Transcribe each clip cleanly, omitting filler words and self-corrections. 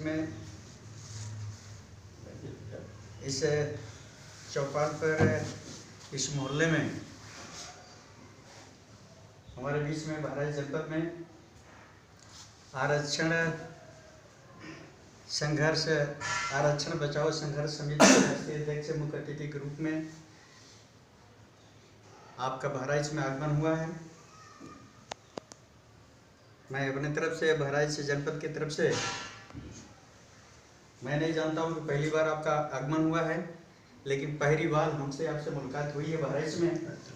में इस चौपाल पर, इस मोहल्ले में, हमारे बीच में बहराइच जनपद में आरक्षण संघर्ष, आरक्षण बचाओ संघर्ष समिति के राष्ट्रीय अध्यक्ष मुख्य अतिथि के रूप में आपका बहराइच में आगमन हुआ है। मैं अपने तरफ से, बहराइच जनपद की तरफ से, मैं नहीं जानता हूँ कि पहली बार आपका आगमन हुआ है, लेकिन पहली बार हमसे आपसे मुलाकात हुई है बहराइच में।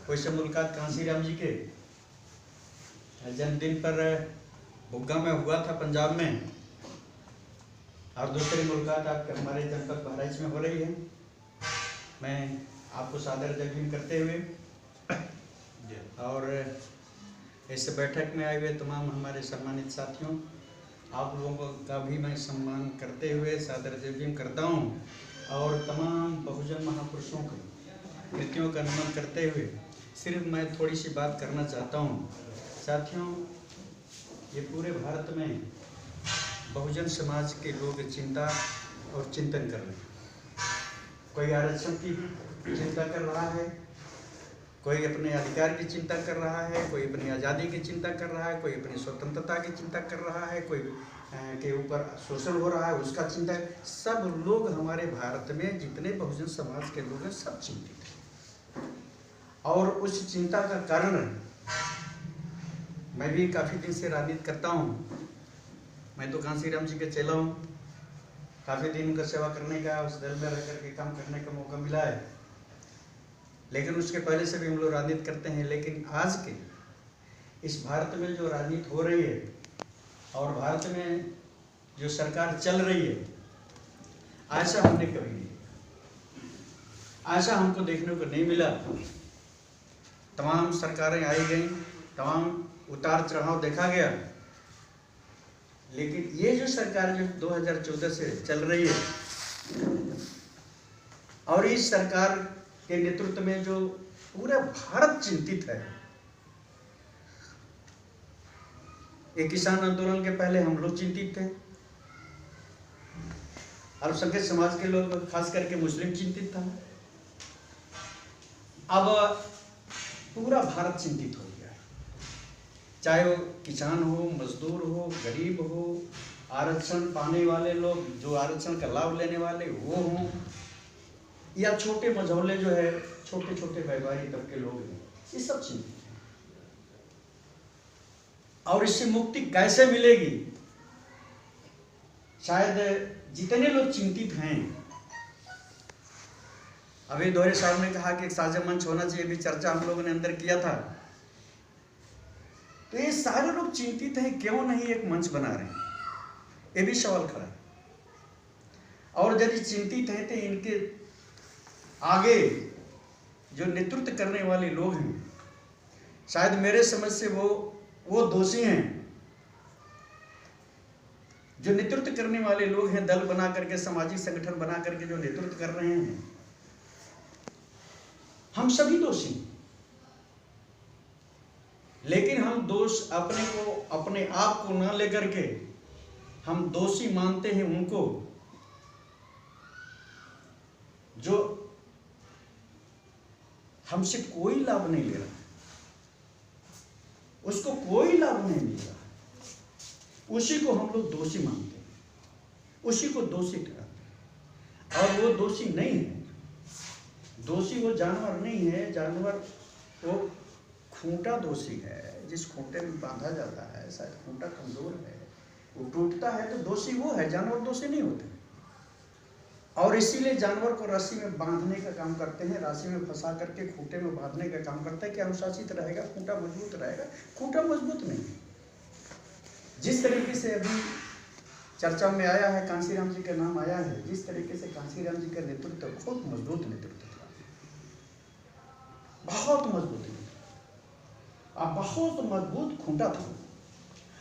वैसे मुलाकात कांसीराम जी के जन्मदिन पर बुग्गा में हुआ था पंजाब में, और दूसरी मुलाकात आपके हमारे जनपद बहराइच में हो रही है। मैं आपको सादर जगीन करते हुए और इस बैठक में आए हुए तमाम हमारे सम्मानित साथियों, आप लोगों का भी मैं सम्मान करते हुए सादर जगीन करता हूँ, और तमाम बहुजन महापुरुषों के कृतियों का नमन करते हुए सिर्फ मैं थोड़ी सी बात करना चाहता हूँ। साथियों, ये पूरे भारत में बहुजन समाज के लोग चिंता और चिंतन कर रहे हैं। कोई आरक्षण की चिंता कर रहा है, कोई अपने अधिकार की चिंता कर रहा है, कोई अपनी आज़ादी की चिंता कर रहा है, कोई अपनी स्वतंत्रता की चिंता कर रहा है, कोई के ऊपर शोषण हो रहा है उसका चिंता। सब लोग हमारे भारत में जितने बहुजन समाज के लोग हैं सब चिंतित हैं, और उस चिंता का कारण, मैं भी काफ़ी दिन से राजनीति करता हूँ। मैं तो कांसीराम जी के चेला हूँ, काफ़ी दिन उनका सेवा करने का, उस दल में रह करके काम करने का मौका मिला है, लेकिन उसके पहले से भी हम लोग राजनीति करते हैं। लेकिन आज के इस भारत में जो राजनीति हो रही है और भारत में जो सरकार चल रही है, ऐसा हमने कभी नहीं, ऐसा हमको देखने को नहीं मिला। तमाम सरकारें आई गई, तमाम उतार चढ़ाव देखा गया, लेकिन ये जो सरकार जो 2014 से चल रही है, और इस सरकार के नेतृत्व में जो पूरा भारत चिंतित है। एक किसान आंदोलन के पहले हम लोग चिंतित थे, अल्पसंख्यक समाज के लोग, खास करके मुस्लिम चिंतित था। अब पूरा भारत चिंतित हो गया है, चाहे वो किसान हो, मजदूर हो, गरीब हो, आरक्षण पाने वाले लोग, जो आरक्षण का लाभ लेने वाले वो हों, या छोटे मझौले जो है, छोटे छोटे व्यापारी तबके लोग हैं, ये सब चिंतित हैं। और इससे मुक्ति कैसे मिलेगी? शायद जितने लोग चिंतित हैं, अभी दोहरे साहब ने कहा कि एक साझा मंच होना चाहिए, भी चर्चा हम लोगों ने अंदर किया था। तो ये सारे लोग चिंतित हैं, क्यों नहीं एक मंच बना रहे हैं, ये भी सवाल खड़ा है। और यदि चिंतित हैं तो इनके आगे जो नेतृत्व करने वाले लोग हैं, शायद मेरे समझ से वो दोषी हैं। जो नेतृत्व करने वाले लोग हैं, दल बना करके, सामाजिक संगठन बना करके जो नेतृत्व कर रहे हैं, हम सभी दोषी हैं। लेकिन हम दोष अपने आप को ना लेकर के हम दोषी मानते हैं उनको जो हमसे कोई लाभ नहीं ले रहा, उसको कोई लाभ नहीं मिल रहा, उसी को हम लोग दोषी मानते हैं, उसी को दोषी ठहराते हैं। और वो दोषी नहीं है, दोषी वो जानवर नहीं है, जानवर वो खूंटा दोषी है, जिस खूंटे में बांधा जाता है, शायद खूंटा कमजोर है, वो टूटता है तो दोषी वो है, जानवर दोषी नहीं होते। और इसीलिए जानवर को रस्सी में बांधने का काम करते हैं, रस्सी में फंसा करके खूंटे में बांधने का काम करता है कि अनुशासित रहेगा, खूंटा मजबूत रहेगा। खूंटा मजबूत नहीं है। जिस तरीके से अभी चर्चा में आया है, कांसीराम जी का नाम आया है, जिस तरीके से कांसीराम जी का नेतृत्व बहुत मजबूत नेतृत्व था, बहुत मजबूत नेतृत्व, बहुत मजबूत खूंटा था।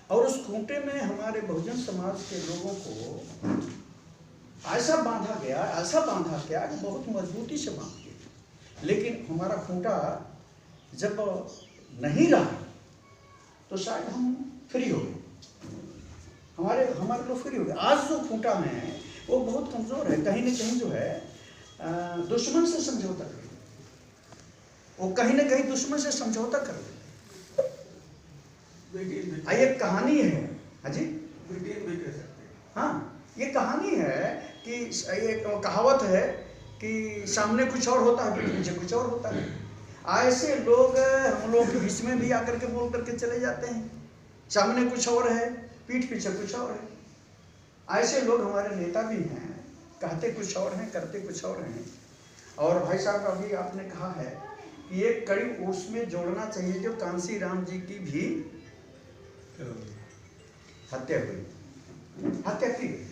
और उस खूंटे में हमारे बहुजन समाज के लोगों को ऐसा बांधा गया कि बहुत मजबूती से बांध दिया। लेकिन हमारा खूंटा जब नहीं रहा तो शायद हम फ्री हो गए। हमारे लोग फ्री हो गए। आज जो खूंटा है वो बहुत कमजोर है, कहीं न कहीं जो है दुश्मन से समझौता कर, वो कहीं न कहीं दुश्मन से समझौता कर ले। ये कहानी है। हाँ जी, ब्रिटेन भी कह सकते हैं। हाँ, ये कहानी है कि ये कहावत है कि सामने कुछ और होता है, पीछे कुछ और होता है। ऐसे लोग हम लोग के बीच में भी आकर के बोल करके चले जाते हैं, सामने कुछ और है, पीठ पीछे कुछ और है। ऐसे लोग हमारे नेता भी हैं, कहते कुछ और हैं, करते कुछ और हैं। और भाई साहब अभी आपने कहा है कि एक कड़ी उसमें जोड़ना चाहिए जो कांसी राम जी की भी हत्या हुई, हत्या की गई।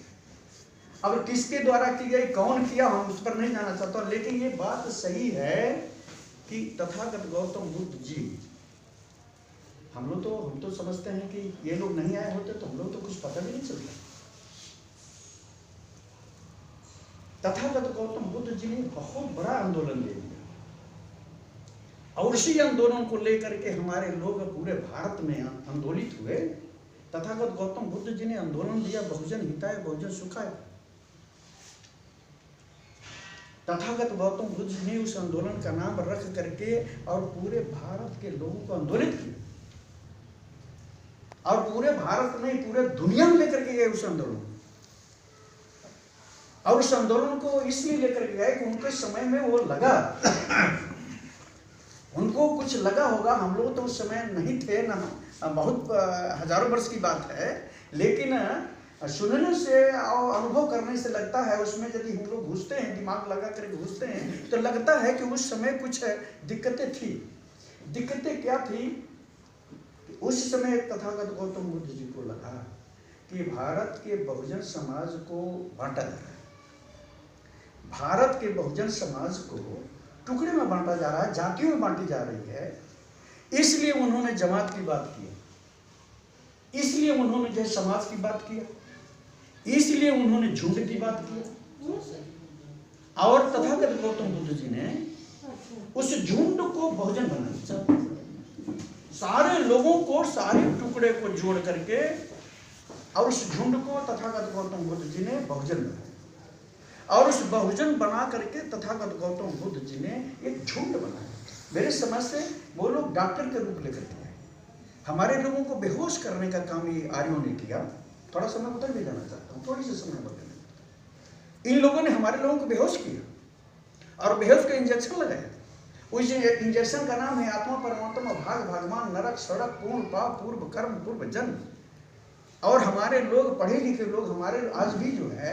अब किसके द्वारा की गई, कौन किया, हम उस पर नहीं जाना चाहता, लेकिन ये बात सही है कि तथागत गौतम बुद्ध जी, हम तो समझते हैं कि ये लोग नहीं आए होते तो हम लोग तो कुछ पता भी नहीं चलता। तथागत गौतम बुद्ध जी ने बहुत बड़ा आंदोलन ले लिया और उसी आंदोलन को लेकर के हमारे लोग पूरे भारत में आंदोलित हुए। तथागत गौतम बुद्ध जी ने आंदोलन दिया बहुजन हिताय बहुजन सुखाय। तथागत गौतम बुद्ध जी ने उस आंदोलन का नाम रख करके और पूरे भारत के लोगों को आंदोलित किया, और पूरे भारत नहीं पूरे दुनिया में लेकर के गए उस आंदोलन। और उस आंदोलन को इसलिए लेकर के गए कि उनके समय में वो लगा, उनको कुछ लगा होगा। हम लोग तो उस समय नहीं थे ना, बहुत हजारों वर्ष की बात है, लेकिन सुनने से और अनुभव करने से लगता है उसमें यदि हम लोग घुसते हैं, दिमाग लगा करके घुसते हैं, तो लगता है कि उस समय कुछ दिक्कतें थी। दिक्कतें क्या थी? उस समय तथागत गौतम बुद्ध जी को लगा कि भारत के बहुजन समाज को बांटा जा रहा है, भारत के बहुजन समाज को टुकड़े में बांटा जा रहा है, जातियों में बांटी जा रही है। इसलिए उन्होंने जमात की बात किया, इसलिए उन्होंने जो समाज की बात किया, इसलिए उन्होंने झुंड की बात किया। और तथागत गौतम बुद्ध जी ने उस झुंड को बहुजन बनाया, सारे लोगों को, सारे टुकड़े को जोड़ करके, और उस झुंड को तथागत गौतम बुद्ध जी ने बहुजन बनाया। और उस बहुजन बना करके तथागत गौतम बुद्ध जी ने एक झुंड बनाया। मेरे समझ से वो लोग डॉक्टर के रूप लेकर के आए, हमारे लोगों को बेहोश करने का काम ये आर्यों ने किया। थोड़ा समय उधर भी जाना चाहता हूँ, थोड़ी सी समय बदलने। इन लोगों ने हमारे लोगों को बेहोश किया और बेहोश का इंजेक्शन लगाया। उस इंजेक्शन का नाम है आत्मा परमात्मा भाग भागवान नरक सड़क पूर्ण पाप पूर्व कर्म पूर्व जन्म। और हमारे लोग, पढ़े लिखे लोग हमारे आज भी जो है